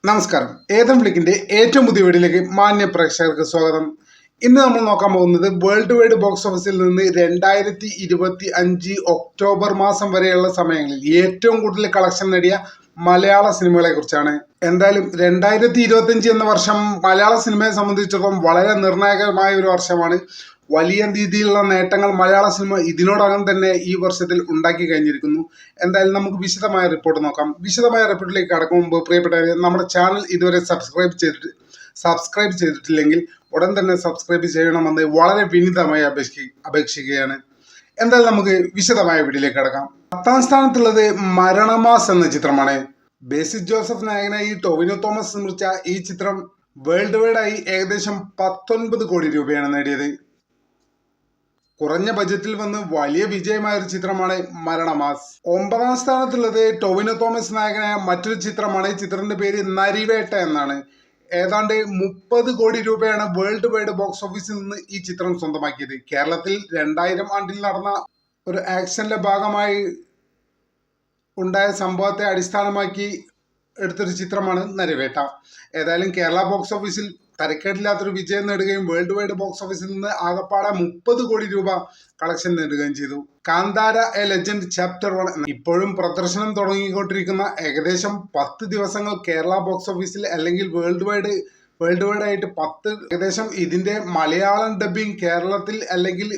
നമസ്കാരം. ഏതം ഫ്ലിക്കിന്റെ ഏറ്റവും പുതിയ വീഡിയോയിലേക്ക് മാന്യ പ്രേക്ഷകർക്ക് സ്വാഗതം. ഇന്ന് നമ്മൾ നോക്കാൻ പോകുന്നത് വേൾഡ് വൈഡ് ബോക്സ് ഓഫീസിൽ നിന്ന് 2025 ഒക്ടോബർ മാസം വരെയുള്ള സമയങ്ങളിൽ ഏറ്റവും കൂടുതൽ കളക്ഷൻ നേടിയ മലയാള സിനിമകളെ കുറിച്ചാണ്. എന്തായാലും 2025 എന്ന വർഷം മലയാള സിനിമയെ സംബന്ധിച്ചിടത്തോളം വളരെ നിർണായകമായ ഒരു വർഷമാണ്. വലിയ രീതിയിലുള്ള നേട്ടങ്ങൾ മലയാള സിനിമ ഇതിനോടകം തന്നെ ഈ വർഷത്തിൽ ഉണ്ടാക്കി കഴിഞ്ഞിരിക്കുന്നു. എന്തായാലും നമുക്ക് വിശദമായ റിപ്പോർട്ട് നോക്കാം. വിശദമായ റിപ്പോർട്ടിലേക്ക് കടക്കും മുമ്പ് പ്രിയപ്പെട്ടവരെ, നമ്മുടെ ചാനൽ ഇതുവരെ സബ്സ്ക്രൈബ് ചെയ്തിട്ടില്ലെങ്കിൽ ഉടൻ തന്നെ സബ്സ്ക്രൈബ് ചെയ്യണമെന്ന് വളരെ വിനീതമായി അപേക്ഷിക്കുകയാണ്. എന്തായാലും നമുക്ക് വിശദമായ വീഡിയോയിലേക്ക് കടക്കാം. 10ാം സ്ഥാനത്തുള്ളത് മരണമാസ് എന്ന ചിത്രമാണ്. ബേസിൽ ജോസഫ് നായകനായി ടൊവിനോ തോമസ് നിർമ്മിച്ച ഈ ചിത്രം വേൾഡ് വൈഡായി ഏകദേശം 19 കോടി രൂപയാണ് നേടിയത്. കുറഞ്ഞ ബജറ്റിൽ വന്ന് വലിയ വിജയമായ ഒരു ചിത്രമാണ് മരണമാസ്. 9ാം സ്ഥാനത്തുള്ളത് ടൊവിനോ തോമസ് നായകനായ മറ്റൊരു ചിത്രമാണ്. ചിത്രത്തിന്റെ പേര് നരിവേട്ട എന്നാണ്. ഏതാണ്ട് 30 കോടി രൂപയാണ് വേൾഡ് വൈഡ് ബോക്സ് ഓഫീസിൽ നിന്ന് ഈ ചിത്രം സ്വന്തമാക്കിയത്. കേരളത്തിൽ 2000 ആണ്ടിൽ നടന്ന ഒരു ആക്ഷന്റെ ഭാഗമായി ഉണ്ടായ സംഭവത്തെ അടിസ്ഥാനമാക്കി എടുത്തൊരു ചിത്രമാണ് നരിവേട്ട. ഏതായാലും കേരള ബോക്സ് ഓഫീസിൽ തരക്കേടില്ലാത്തൊരു വിജയം നേടുകയും വേൾഡ് വൈഡ് ബോക്സ് ഓഫീസിൽ നിന്ന് ആകപ്പാടെ 30 കോടി രൂപ കളക്ഷൻ നേടുകയും ചെയ്തു. കാന്താര എ ലെജൻഡ് ചാപ്റ്റർ 1 ഇപ്പോഴും പ്രദർശനം തുടങ്ങിക്കൊണ്ടിരിക്കുന്ന ഏകദേശം 10 ദിവസങ്ങൾ കേരള ബോക്സ് ഓഫീസിൽ അല്ലെങ്കിൽ വേൾഡ് വൈഡ് ആയിട്ട് ഏകദേശം ഇതിന്റെ മലയാളം ഡബിങ് കേരളത്തിൽ അല്ലെങ്കിൽ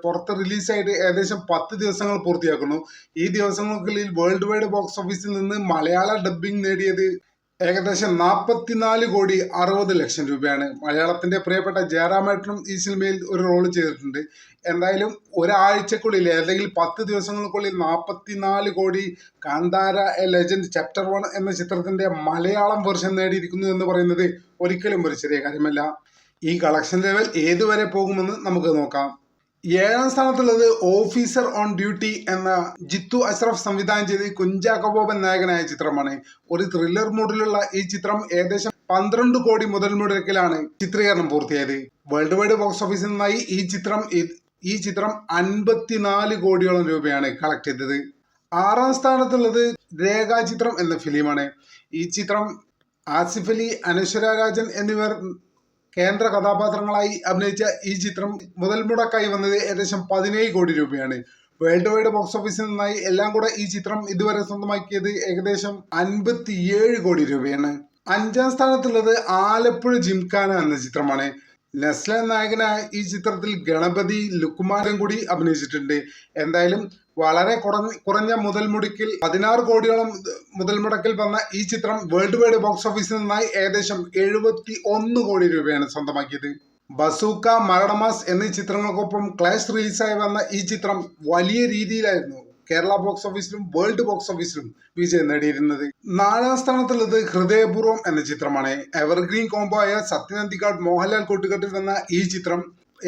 പുറത്ത് റിലീസായിട്ട് ഏകദേശം 10 ദിവസങ്ങൾ പൂർത്തിയാക്കുന്നു. ഈ ദിവസങ്ങൾക്കുള്ളിൽ വേൾഡ് വൈഡ് ബോക്സ് ഓഫീസിൽ നിന്ന് മലയാള ഡബിങ് നേടിയത് ഏകദേശം 44 കോടി 60 ലക്ഷം രൂപയാണ്. മലയാളത്തിന്റെ പ്രിയപ്പെട്ട ജയറാമേട്ടനും ഈ സിനിമയിൽ ഒരു റോൾ ചെയ്തിട്ടുണ്ട്. എന്തായാലും ഒരാഴ്ചക്കുള്ളിൽ അല്ലെങ്കിൽ 10 ദിവസങ്ങൾക്കുള്ളിൽ 44 കോടി കാന്താര എ ലെജൻഡ് ചാപ്റ്റർ 1 എന്ന ചിത്രത്തിന്റെ മലയാളം വെർഷൻ നേടിയിരിക്കുന്നു എന്ന് പറയുന്നത് ഒരിക്കലും ഒരു ചെറിയ കാര്യമല്ല. ഈ കളക്ഷൻ ലെവൽ ഏതുവരെ പോകുമെന്ന് നമുക്ക് നോക്കാം. 7ാം സ്ഥാനത്തുള്ളത് ഓഫീസർ ഓൺ ഡ്യൂട്ടി എന്ന ജിത്തു അഷ്റഫ് സംവിധാനം ചെയ്ത് കുഞ്ചാക്കോ ബോബൻ നായകനായ ചിത്രമാണ്. ഒരു ത്രില്ലർ മൂഡിലുള്ള ഈ ചിത്രം ഏകദേശം 12 കോടി മുതൽ മുടക്കിലാണ് ചിത്രീകരണം പൂർത്തിയായത്. വേൾഡ് വൈഡ് ബോക്സ് ഓഫീസിൽ നിന്നായി ഈ ചിത്രം 54 കോടിയോളം രൂപയാണ് കളക്ട് ചെയ്തത്. 6ാം സ്ഥാനത്തുള്ളത് രേഖാചിത്രം എന്ന ഫിലിമാണ്. ഈ ചിത്രം ആസിഫ് അലി, അനശ്വര രാജൻ എന്നിവർ കേന്ദ്ര കഥാപാത്രങ്ങളായി അഭിനയിച്ച ഈ ചിത്രം മുതൽ മുടക്കായി വന്നത് ഏകദേശം 17 കോടി രൂപയാണ്. വേൾഡ് വൈഡ് ബോക്സ് ഓഫീസിൽ നിന്നായി എല്ലാം കൂടെ ഈ ചിത്രം ഇതുവരെ സ്വന്തമാക്കിയത് ഏകദേശം 57 കോടി രൂപയാണ്. 5ാം സ്ഥാനത്തുള്ളത് ആലപ്പുഴ ജിംഖാന എന്ന ചിത്രമാണ്. നെസ്ല നായകനായ ഈ ചിത്രത്തിൽ ഗണപതി, ലുക്കുമാരൻ കൂടി അഭിനയിച്ചിട്ടുണ്ട്. എന്തായാലും വളരെ കുറഞ്ഞ മുതൽ മുടക്കിൽ 16 കോടിയോളം മുതൽ മുടക്കിൽ വന്ന ഈ ചിത്രം വേൾഡ് വൈഡ് ബോക്സ് ഓഫീസിൽ നിന്നായി ഏകദേശം 71 കോടി രൂപയാണ് സ്വന്തമാക്കിയത്. ബസൂക്ക, മരണമാസ് എന്നീ ചിത്രങ്ങൾക്കൊപ്പം ക്ലാഷ് റിലീസായി വന്ന ഈ ചിത്രം വലിയ രീതിയിലായിരുന്നു കേരള ബോക്സ് ഓഫീസിലും വേൾഡ് ബോക്സ് ഓഫീസിലും വിജയം നേടിയിരുന്നത്. 4ാം സ്ഥാനത്തുള്ളത് ഹൃദയപൂർവ്വം എന്ന ചിത്രമാണ്. എവർഗ്രീൻ കോംബോ ആയ സത്യനന്ദിക്കാട്, മോഹൻലാൽ കൂട്ടുകെട്ടിൽ വന്ന ഈ ചിത്രം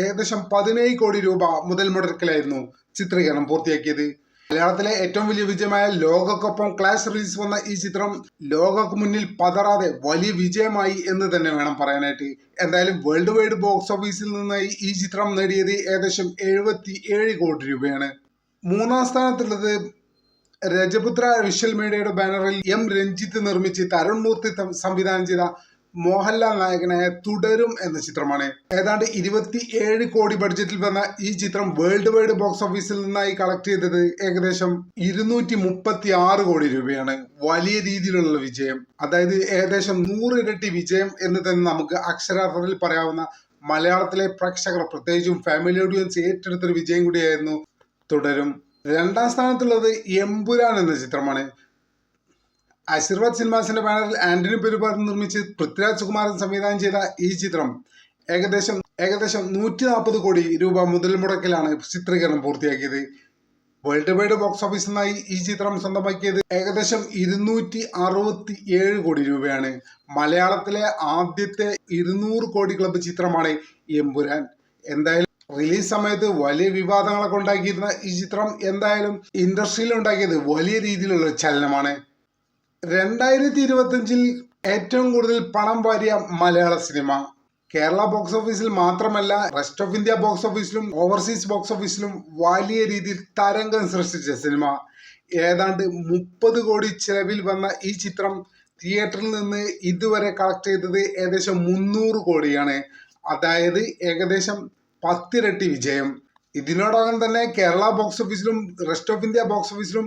ഏകദേശം 17 കോടി രൂപ മുതൽ മുടക്കിലായിരുന്നു ചിത്രീകരണം പൂർത്തിയാക്കിയത്. മലയാളത്തിലെ ഏറ്റവും വലിയ വിജയമായ ലോകക്കൊപ്പം ക്ലാഷ് റിലീസ് വന്ന ഈ ചിത്രം ലോകക്ക് മുന്നിൽ പതറാതെ വലിയ വിജയമായി എന്ന് തന്നെ വേണം പറയാനായിട്ട്. എന്തായാലും വേൾഡ് വൈഡ് ബോക്സ് ഓഫീസിൽ നിന്നായി ഈ ചിത്രം നേടിയത് ഏകദേശം 77 കോടി രൂപയാണ്. 3ാം സ്ഥാനത്തുള്ളത് രജപുത്ര വിഷ്വൽ മീഡിയയുടെ ബാനറിൽ എം രഞ്ജിത്ത് നിർമ്മിച്ച് തരുൺ മൂർത്തി സംവിധാനം ചെയ്ത മോഹൻലാൽ നായകനായ തുടരും എന്ന ചിത്രമാണ്. ഏതാണ്ട് 27 കോടി ബഡ്ജറ്റിൽ വന്ന ഈ ചിത്രം വേൾഡ് വൈഡ് ബോക്സ് ഓഫീസിൽ നിന്നായി കളക്ട് ചെയ്തത് ഏകദേശം 236 കോടി രൂപയാണ്. വലിയ രീതിയിലുള്ള വിജയം, അതായത് ഏകദേശം 100 ഇരട്ടി വിജയം എന്ന് തന്നെ നമുക്ക് അക്ഷരാർത്ഥത്തിൽ പറയാവുന്ന മലയാളത്തിലെ പ്രേക്ഷകർ പ്രത്യേകിച്ചും ഫാമിലി ഓഡിയൻസ് ഏറ്റെടുത്തൊരു വിജയം കൂടിയായിരുന്നു തുടരും. 2ാം സ്ഥാനത്തുള്ളത് എമ്പുരാൻ എന്ന ചിത്രമാണ്. ആശീർവാദ് സിനിമാസിന്റെ ബാനറിൽ ആന്റണി പെരുമാർ നിർമ്മിച്ച് പൃഥ്വിരാജ് സുകുമാരൻ സംവിധാനം ചെയ്ത ഈ ചിത്രം ഏകദേശം 140 കോടി രൂപ മുതൽ മുടക്കിലാണ് ചിത്രീകരണം പൂർത്തിയാക്കിയത്. വേൾഡ് വൈഡ് ബോക്സ് ഓഫീസിൽ നിന്നായി ഈ ചിത്രം സ്വന്തമാക്കിയത് ഏകദേശം 267 കോടി രൂപയാണ്. മലയാളത്തിലെ ആദ്യത്തെ 200 കോടി ക്ലബ്ബ് ചിത്രമാണ് എമ്പുരാൻ. എന്തായാലും റിലീസ് സമയത്ത് വലിയ വിവാദങ്ങളൊക്കെ ഉണ്ടാക്കിയിരുന്ന ഈ ചിത്രം എന്തായാലും ഇൻഡസ്ട്രിയിൽ ഉണ്ടാക്കിയത് വലിയ രീതിയിലുള്ള ചലനമാണ്. 2025 ഏറ്റവും കൂടുതൽ പണം വാരിയ മലയാള സിനിമ കേരള ബോക്സ് ഓഫീസിൽ മാത്രമല്ല റെസ്റ്റ് ഓഫ് ഇന്ത്യ ബോക്സ് ഓഫീസിലും ഓവർസീസ് ബോക്സ് ഓഫീസിലും വലിയ രീതിയിൽ തരംഗം സൃഷ്ടിച്ച സിനിമ. ഏതാണ്ട് 30 കോടി ചെലവിൽ വന്ന ഈ ചിത്രം തിയേറ്ററിൽ നിന്ന് ഇതുവരെ കളക്ട് ചെയ്തത് ഏകദേശം 300 കോടിയാണ്. അതായത് ഏകദേശം 10 ഇരട്ടി വിജയം. ഇതിനോടകം തന്നെ കേരള ബോക്സ് ഓഫീസിലും റെസ്റ്റ് ഓഫ് ഇന്ത്യ ബോക്സ് ഓഫീസിലും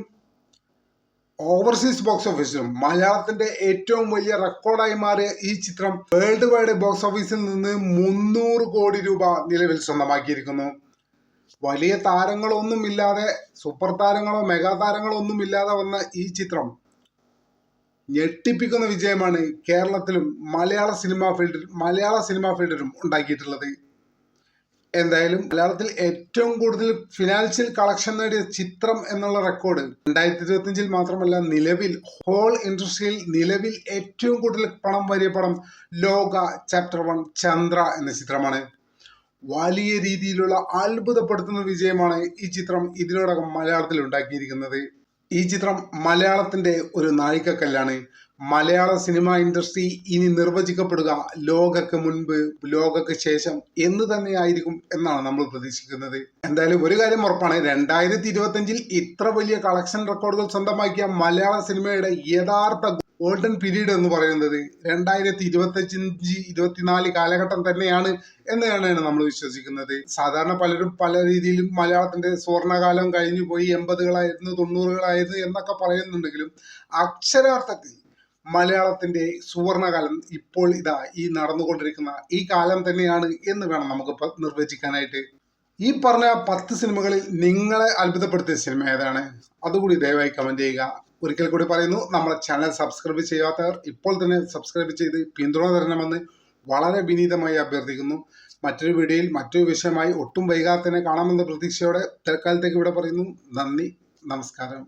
ഓവർസീസ് ബോക്സ് ഓഫീസിലും മലയാളത്തിന്റെ ഏറ്റവും വലിയ റെക്കോർഡായി മാറിയ ഈ ചിത്രം വേൾഡ് വൈഡ് ബോക്സ് ഓഫീസിൽ നിന്ന് 300 കോടി രൂപ നിലവിൽ സ്വന്തമാക്കിയിരിക്കുന്നു. വലിയ താരങ്ങളൊന്നും ഇല്ലാതെ, സൂപ്പർ താരങ്ങളോ മെഗാ താരങ്ങളോ ഒന്നും ഇല്ലാതെ വന്ന ഈ ചിത്രം ഞെട്ടിപ്പിക്കുന്ന വിജയമാണ് കേരളത്തിലും മലയാള സിനിമാ ഫീൽഡിലും ഉണ്ടാക്കിയിട്ടുള്ളത്. എന്തായാലും മലയാളത്തിൽ ഏറ്റവും കൂടുതൽ ഫിനാൻഷ്യൽ കളക്ഷൻ നേടിയ ചിത്രം എന്നുള്ള റെക്കോർഡ് 2025 മാത്രമല്ല, നിലവിൽ ഹോൾ ഇൻഡസ്ട്രിയിൽ നിലവിൽ ഏറ്റവും കൂടുതൽ പണം വലിയ പടം ലോക ചാപ്റ്റർ 1 ചന്ദ്ര എന്ന ചിത്രമാണ്. വലിയ രീതിയിലുള്ള അത്ഭുതപ്പെടുത്തുന്ന വിജയമാണ് ഈ ചിത്രം ഇതിനോടകം മലയാളത്തിൽ ഉണ്ടാക്കിയിരിക്കുന്നത്. ഈ ചിത്രം മലയാളത്തിന്റെ ഒരു നാഴികക്കല്ലാണ്. മലയാള സിനിമ ഇൻഡസ്ട്രി ഇനി നിർവചിക്കപ്പെടുക ലോകക്ക് മുൻപ് ലോകക്ക് ശേഷം എന്ന് തന്നെയായിരിക്കും എന്നാണ് നമ്മൾ പ്രതീക്ഷിക്കുന്നത്. എന്തായാലും ഒരു കാര്യം ഉറപ്പാണ്, 2025 ഇത്ര വലിയ കളക്ഷൻ റെക്കോർഡുകൾ സ്വന്തമാക്കിയ മലയാള സിനിമയുടെ യഥാർത്ഥ ഗോൾഡൻ പീരീഡ് എന്ന് പറയുന്നത് 2025-24 കാലഘട്ടം തന്നെയാണ് എന്നാണ് നമ്മൾ വിശ്വസിക്കുന്നത്. സാധാരണ പലരും പല രീതിയിലും മലയാളത്തിന്റെ സുവർണകാലം കഴിഞ്ഞു പോയി, 80കളായിരുന്നു 90കളായിരുന്നു എന്നൊക്കെ പറയുന്നുണ്ടെങ്കിലും അക്ഷരാർത്ഥത്തിൽ മലയാളത്തിന്റെ സുവർണകാലം ഇപ്പോൾ ഈ നടന്നുകൊണ്ടിരിക്കുന്ന ഈ കാലം തന്നെയാണ് എന്ന് വേണം നമുക്ക് നിർവചിക്കാനായിട്ട്. ഈ പറഞ്ഞ 10 സിനിമകളിൽ നിങ്ങളെ അത്ഭുതപ്പെടുത്തിയ സിനിമ ഏതാണ്? അതുകൂടി ദയവായി കമന്റ് ചെയ്യുക. ഒരിക്കൽ കൂടി പറയുന്നു, നമ്മുടെ ചാനൽ സബ്സ്ക്രൈബ് ചെയ്യാത്തവർ ഇപ്പോൾ തന്നെ സബ്സ്ക്രൈബ് ചെയ്ത് പിന്തുണ തരണമെന്ന് വളരെ വിനീതമായി അഭ്യർത്ഥിക്കുന്നു. മറ്റൊരു വീഡിയോയിൽ മറ്റൊരു വിഷയമായി ഒട്ടും വൈകാതെ തന്നെ കാണാമെന്ന പ്രതീക്ഷയോടെ തൽക്കാലത്തേക്ക് ഇവിടെ പറയുന്നു. നന്ദി, നമസ്കാരം.